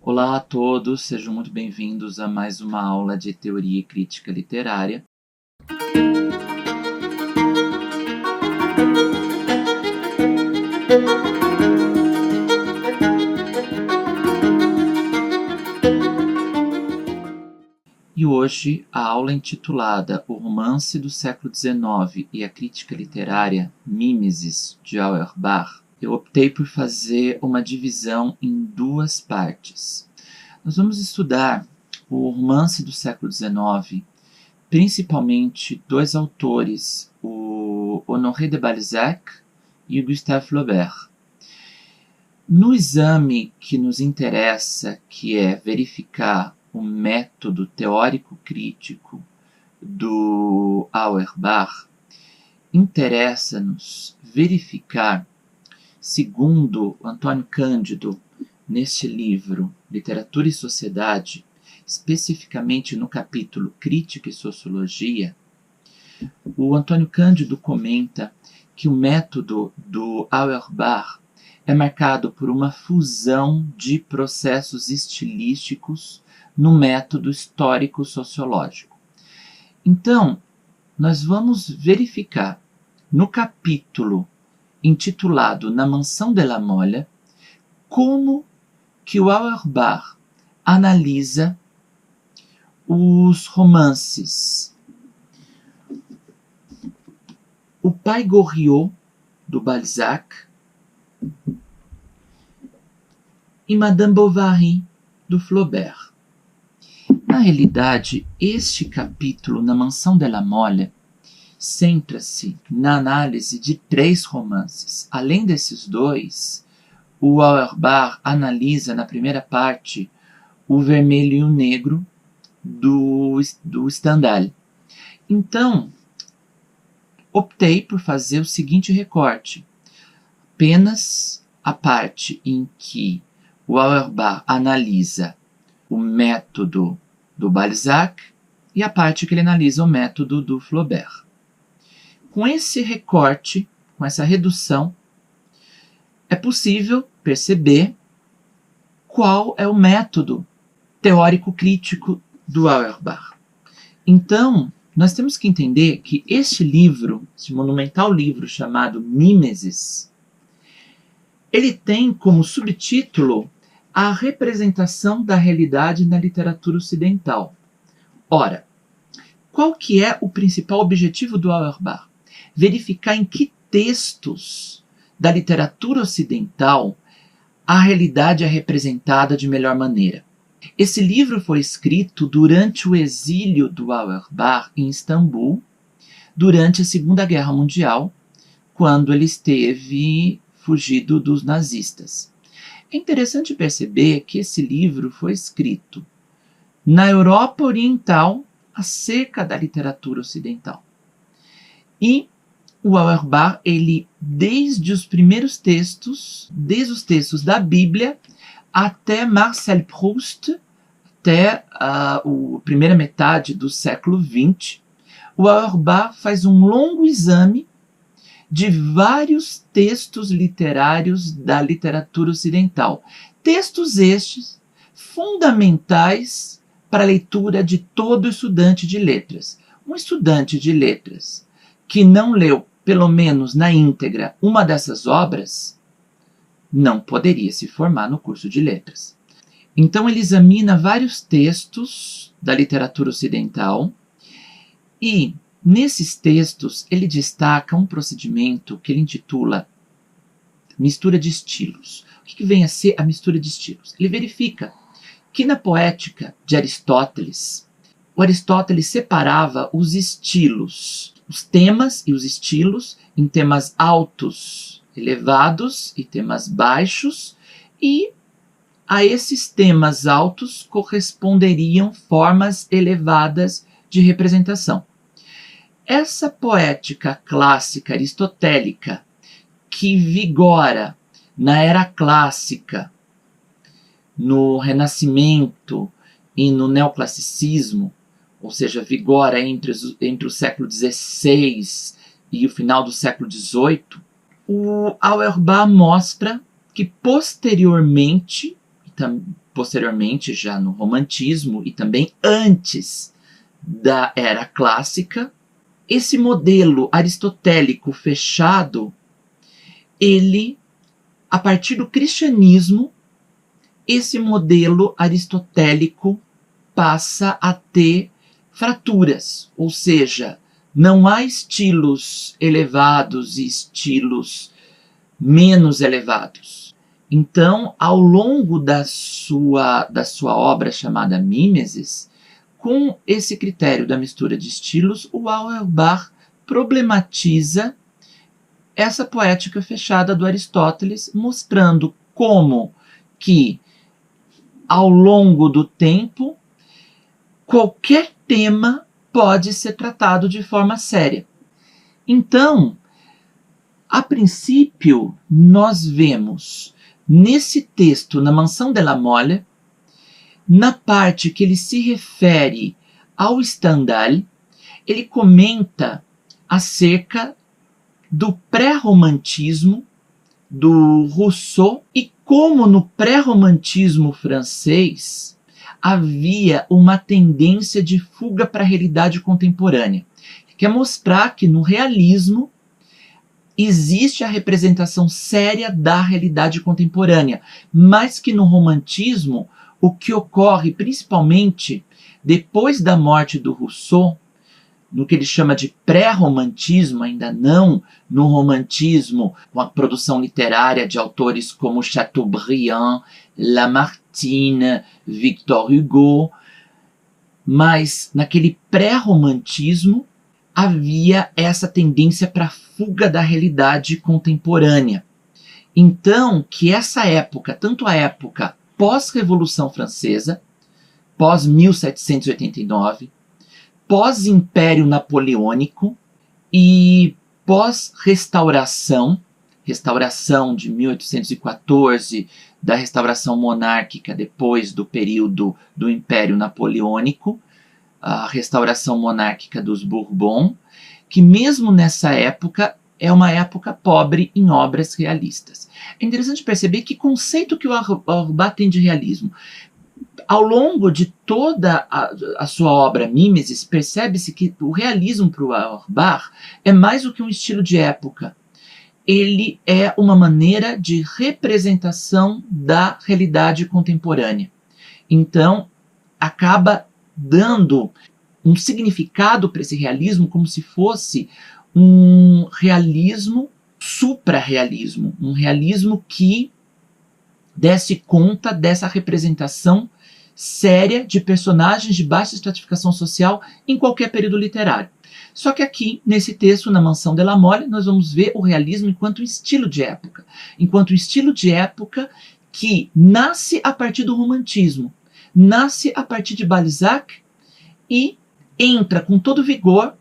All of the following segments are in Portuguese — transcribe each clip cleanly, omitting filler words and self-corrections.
Olá a todos, sejam muito bem-vindos a mais uma aula de Teoria e Crítica Literária. E hoje a aula intitulada O Romance do Século XIX e a Crítica Literária, Mimesis, de Auerbach, eu optei por fazer uma divisão em duas partes. Nós vamos estudar o romance do século XIX, principalmente dois autores, o Honoré de Balzac e o Gustave Flaubert. No exame que nos interessa, que é verificar o método teórico-crítico do Auerbach, interessa-nos verificar, segundo Antônio Cândido, neste livro, Literatura e Sociedade, especificamente no capítulo Crítica e Sociologia, o Antônio Cândido comenta que o método do Auerbach é marcado por uma fusão de processos estilísticos no método histórico-sociológico. Então, nós vamos verificar no capítulo intitulado Na Mansão de la Mole como que o Auerbach analisa os romances O Pai Goriot, do Balzac, e Madame Bovary, do Flaubert. Na realidade, este capítulo, Na Mansão de la Mole, centra-se na análise de três romances. Além desses dois, o Auerbach analisa na primeira parte O Vermelho e o Negro, do Stendhal. Então, optei por fazer o seguinte recorte. Apenas a parte em que o Auerbach analisa o método do Balzac e a parte que ele analisa o método do Flaubert. Com esse recorte, com essa redução, é possível perceber qual é o método teórico-crítico do Auerbach. Então, nós temos que entender que este livro, esse monumental livro chamado Mimesis, ele tem como subtítulo a representação da realidade na literatura ocidental. Ora, qual que é o principal objetivo do Auerbach? Verificar em que textos da literatura ocidental a realidade é representada de melhor maneira. Esse livro foi escrito durante o exílio do Auerbach em Istambul, durante a Segunda Guerra Mundial, quando ele esteve fugido dos nazistas. É interessante perceber que esse livro foi escrito na Europa Oriental acerca da literatura ocidental. E o Auerbach, ele, desde os primeiros textos, desde os textos da Bíblia, até Marcel Proust, até a primeira metade do século XX, o Auerbach faz um longo exame de vários textos literários da literatura ocidental. Textos estes fundamentais para a leitura de todo estudante de letras. Um estudante de letras que não leu, pelo menos na íntegra, uma dessas obras, não poderia se formar no curso de letras. Então ele examina vários textos da literatura ocidental e, nesses textos, ele destaca um procedimento que ele intitula mistura de estilos. O que vem a ser a mistura de estilos? Ele verifica que na poética de Aristóteles, o Aristóteles separava os estilos, os temas e os estilos em temas altos, elevados, e temas baixos, e a esses temas altos corresponderiam formas elevadas de representação. Essa poética clássica aristotélica que vigora na era clássica, no Renascimento e no Neoclassicismo, ou seja, vigora entre o século XVI e o final do século XVIII, o Auerbach mostra que posteriormente posteriormente já no romantismo e também antes da era clássica, esse modelo aristotélico fechado, ele, a partir do cristianismo, esse modelo aristotélico passa a ter fraturas, ou seja, não há estilos elevados e estilos menos elevados. Então, ao longo da sua obra chamada Mimesis, com esse critério da mistura de estilos, o Auerbach problematiza essa poética fechada do Aristóteles, mostrando como que, ao longo do tempo, qualquer tema pode ser tratado de forma séria. Então, a princípio, nós vemos nesse texto, na Mansão de la Mole, na parte que ele se refere ao Stendhal, ele comenta acerca do pré-romantismo do Rousseau e como no pré-romantismo francês havia uma tendência de fuga para a realidade contemporânea. Quer mostrar que no realismo existe a representação séria da realidade contemporânea, mas que no romantismo o que ocorre principalmente depois da morte do Rousseau, no que ele chama de pré-romantismo, ainda não no romantismo, com a produção literária de autores como Chateaubriand, Lamartine, Victor Hugo, mas naquele pré-romantismo havia essa tendência para a fuga da realidade contemporânea. Então, que essa época, tanto a época pós-Revolução Francesa, pós-1789, pós-Império Napoleônico e pós-restauração, restauração de 1814, da restauração monárquica depois do período do Império Napoleônico, a restauração monárquica dos Bourbon, que mesmo nessa época é uma época pobre em obras realistas. É interessante perceber que conceito que o Auerbach tem de realismo. Ao longo de toda a sua obra Mimesis, percebe-se que o realismo para o Auerbach é mais do que um estilo de época. Ele é uma maneira de representação da realidade contemporânea. Então, acaba dando um significado para esse realismo como se fosse um realismo supra-realismo, um realismo que desse conta dessa representação séria de personagens de baixa estratificação social em qualquer período literário. Só que aqui, nesse texto, na Mansão de la Mole, nós vamos ver o realismo enquanto um estilo de época. Enquanto um estilo de época que nasce a partir do romantismo, nasce a partir de Balzac e entra com todo vigor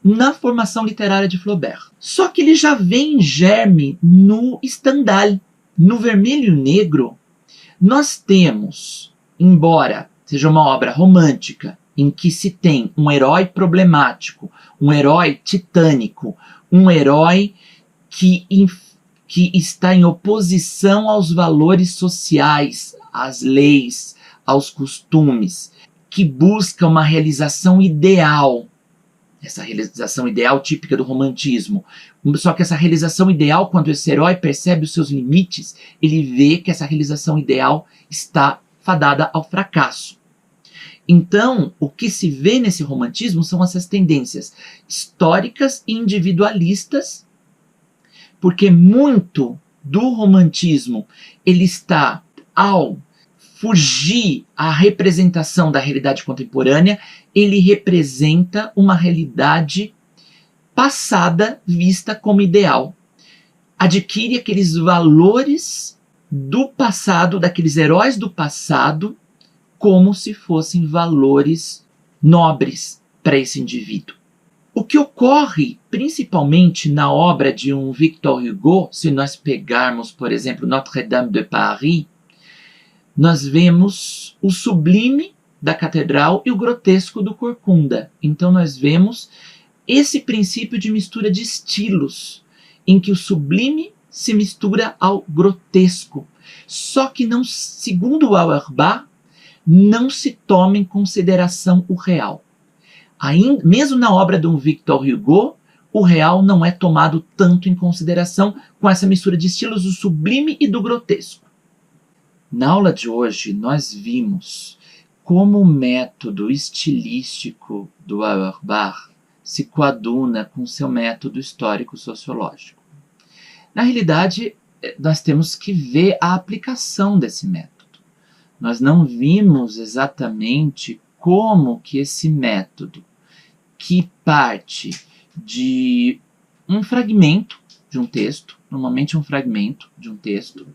na formação literária de Flaubert. Só que ele já vem em germe no Stendhal. No Vermelho e Negro, nós temos, embora seja uma obra romântica, em que se tem um herói problemático, um herói titânico, um herói que está em oposição aos valores sociais, às leis, aos costumes, que busca uma realização ideal, essa realização ideal típica do romantismo. Só que essa realização ideal, quando esse herói percebe os seus limites, ele vê que essa realização ideal está fadada ao fracasso. Então, o que se vê nesse romantismo são essas tendências históricas e individualistas, porque muito do romantismo ele está ao fugir à representação da realidade contemporânea, ele representa uma realidade passada vista como ideal. Adquire aqueles valores do passado, daqueles heróis do passado, como se fossem valores nobres para esse indivíduo. O que ocorre principalmente na obra de um Victor Hugo, se nós pegarmos, por exemplo, Notre-Dame de Paris, nós vemos o sublime da catedral e o grotesco do Corcunda. Então nós vemos esse princípio de mistura de estilos, em que o sublime se mistura ao grotesco. Só que, não, segundo Auerbach, não se toma em consideração o real. Mesmo na obra do Victor Hugo, o real não é tomado tanto em consideração, com essa mistura de estilos do sublime e do grotesco. Na aula de hoje, nós vimos como o método estilístico do Auerbach se coaduna com seu método histórico-sociológico. Na realidade, nós temos que ver a aplicação desse método. Nós não vimos exatamente como que esse método, que parte de um fragmento de um texto, normalmente um fragmento de um texto,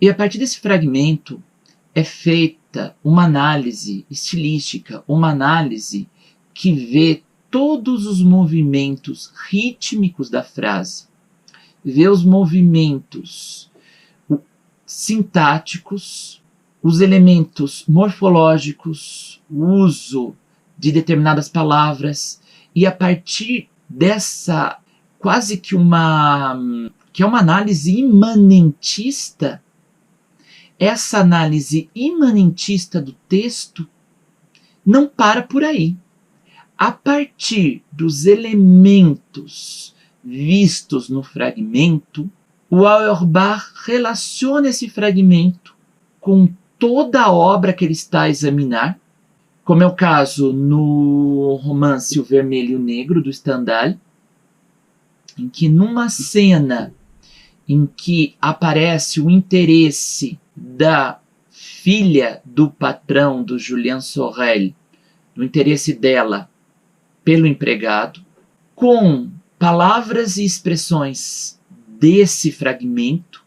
e a partir desse fragmento é feita uma análise estilística, uma análise que vê todos os movimentos rítmicos da frase, vê os movimentos sintáticos, os elementos morfológicos, o uso de determinadas palavras, e a partir dessa quase que é uma análise imanentista, essa análise imanentista do texto não para por aí. A partir dos elementos vistos no fragmento, o Auerbach relaciona esse fragmento com toda a obra que ele está a examinar, como é o caso no romance O Vermelho e o Negro, do Stendhal, em que numa cena em que aparece o interesse da filha do patrão, do Julien Sorel, o interesse dela pelo empregado, com palavras e expressões desse fragmento,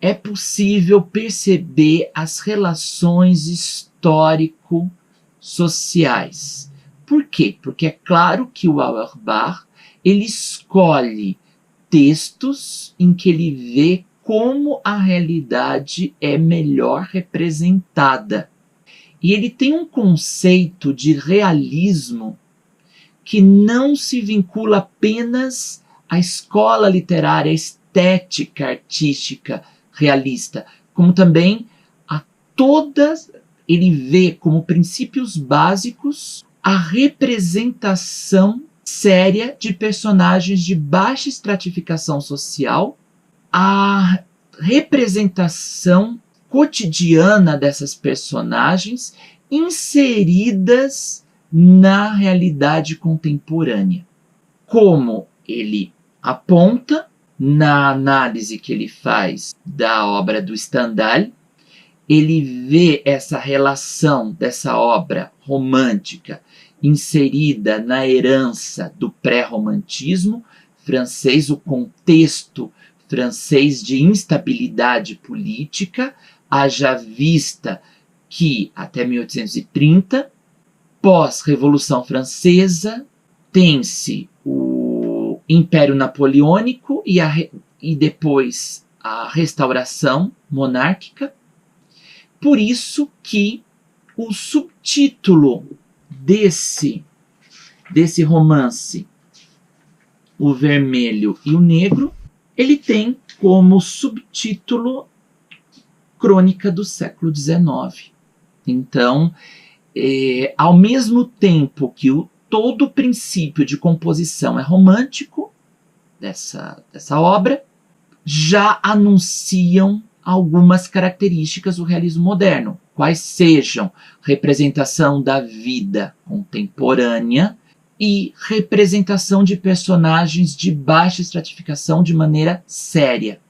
é possível perceber as relações histórico-sociais. Por quê? Porque é claro que o Auerbach ele escolhe textos em que ele vê como a realidade é melhor representada. E ele tem um conceito de realismo que não se vincula apenas à escola literária, à estética artística realista, como também a todas, ele vê como princípios básicos a representação séria de personagens de baixa estratificação social, a representação cotidiana dessas personagens inseridas na realidade contemporânea. Como ele aponta na análise que ele faz da obra do Stendhal, ele vê essa relação dessa obra romântica inserida na herança do pré-romantismo francês, o contexto francês de instabilidade política, haja vista que até 1830, pós-Revolução Francesa, tem-se o Império Napoleônico e depois a restauração monárquica. Por isso que o subtítulo desse romance, O Vermelho e o Negro, ele tem como subtítulo Crônica do século XIX. Então, ao mesmo tempo que todo o princípio de composição é romântico dessa obra, já anunciam algumas características do realismo moderno, quais sejam representação da vida contemporânea e representação de personagens de baixa estratificação de maneira séria.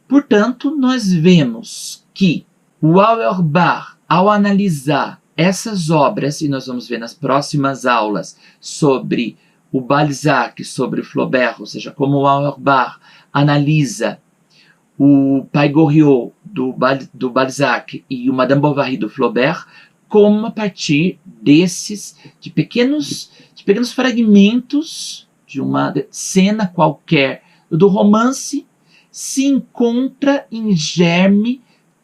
Portanto, nós vemos que o Auerbach, ao analisar essas obras, e nós vamos ver nas próximas aulas sobre o Balzac, sobre o Flaubert, ou seja, como o Auerbach analisa o Pai Goriot do Balzac e o Madame Bovary do Flaubert, como a partir de pequenos fragmentos de uma cena qualquer do romance, se encontra em germe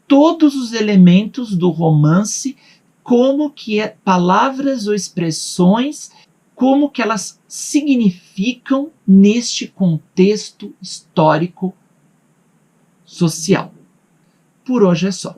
todos os elementos do romance, como que palavras ou expressões, como que elas significam neste contexto histórico social. Por hoje é só.